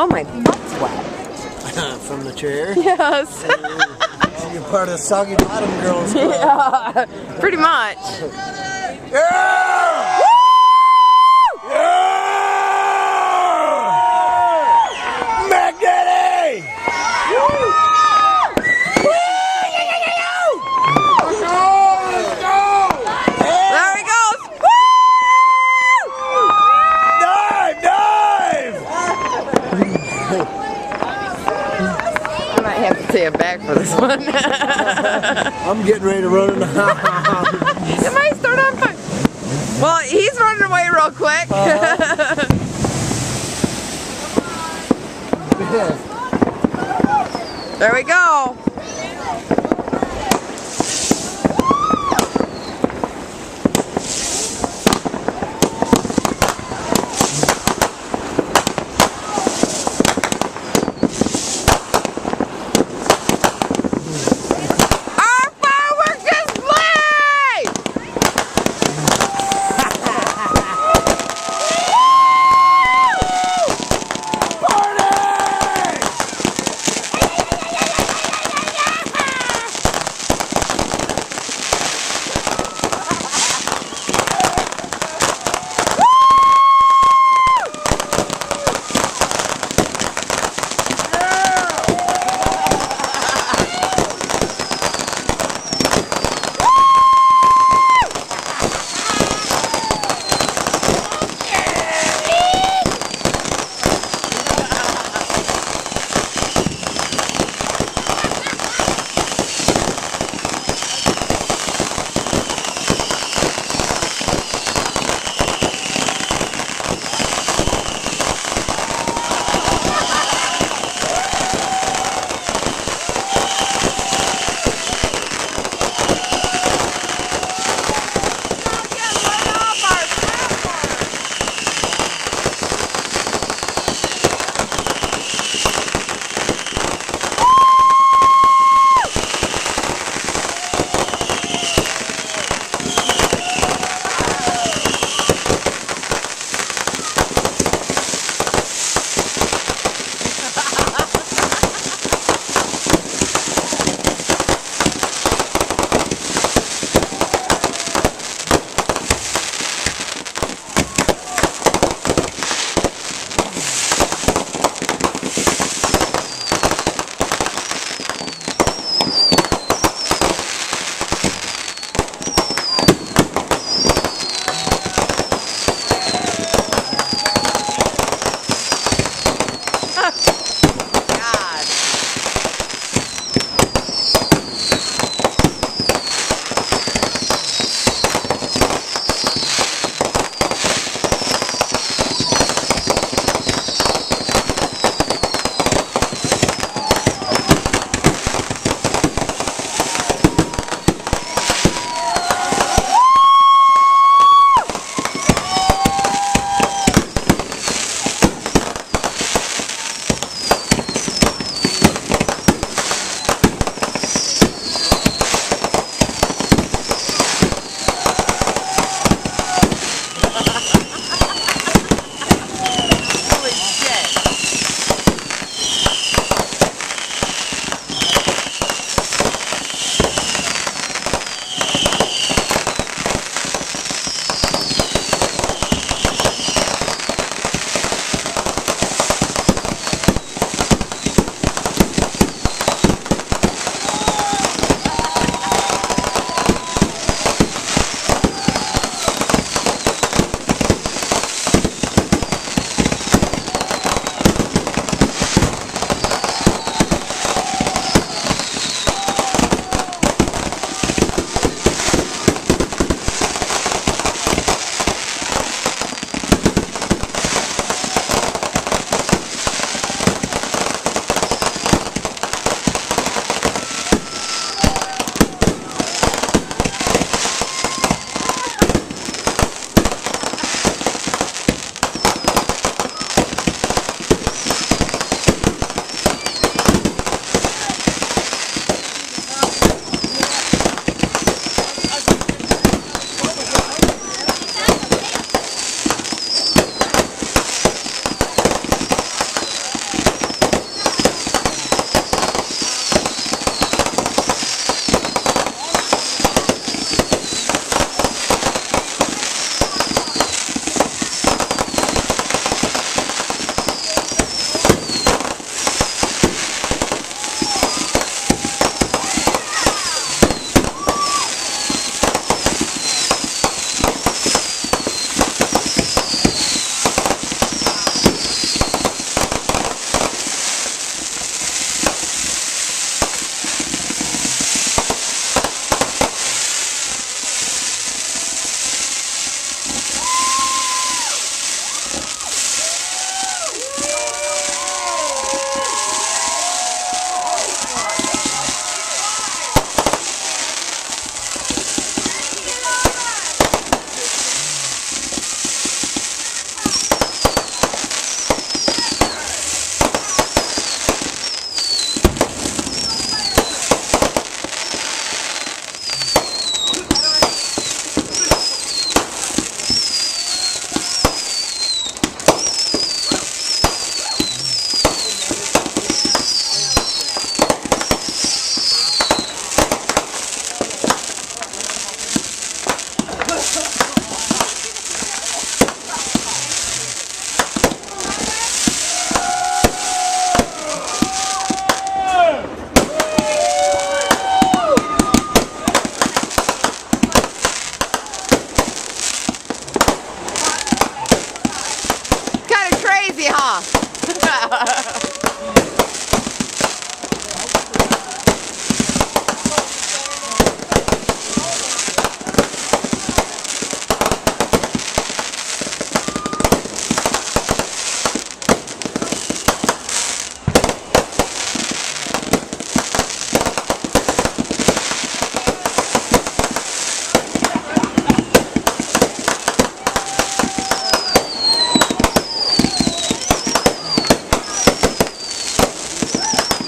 Oh, my butt's wet. From the chair? Yes. You're part of the Soggy Bottom Girls Club. Yeah, pretty much. Yeah! Yeah! Magnetti! Let's go! Let's go! There he goes. Dive! Dive! I might have to take it back for this one. I'm getting ready to run in the house. It might start on fire. Well, he's running away real quick. There we go.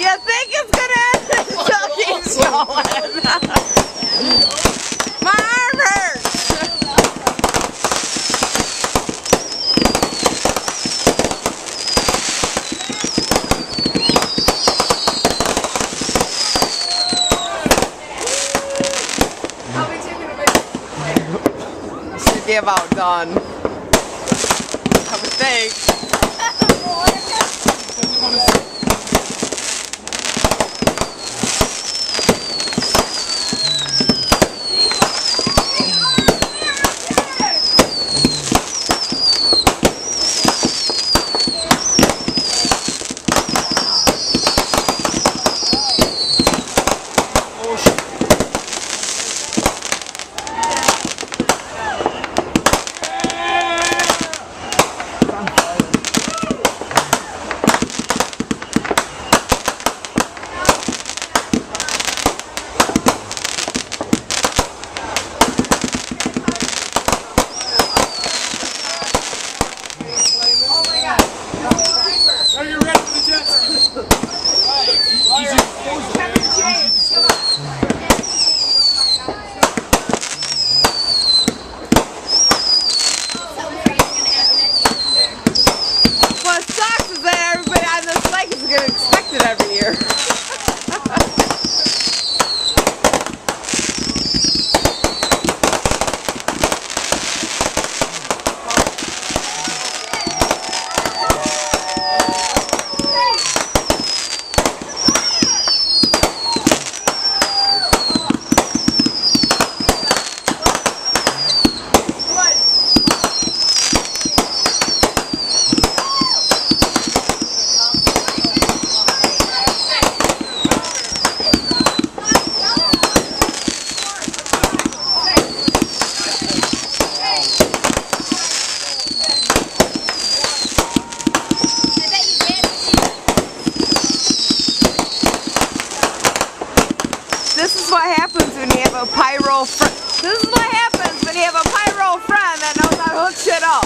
You think it's gonna end until it keeps going. My arm hurts. Should be about done. I would think. Are you ready for the jet ski? Easy. What sucks is that everybody on this lake is going to expect it every year. This is what happens when you have a pyro friend. This is what happens when you have a pyro friend that knows how to hook shit up.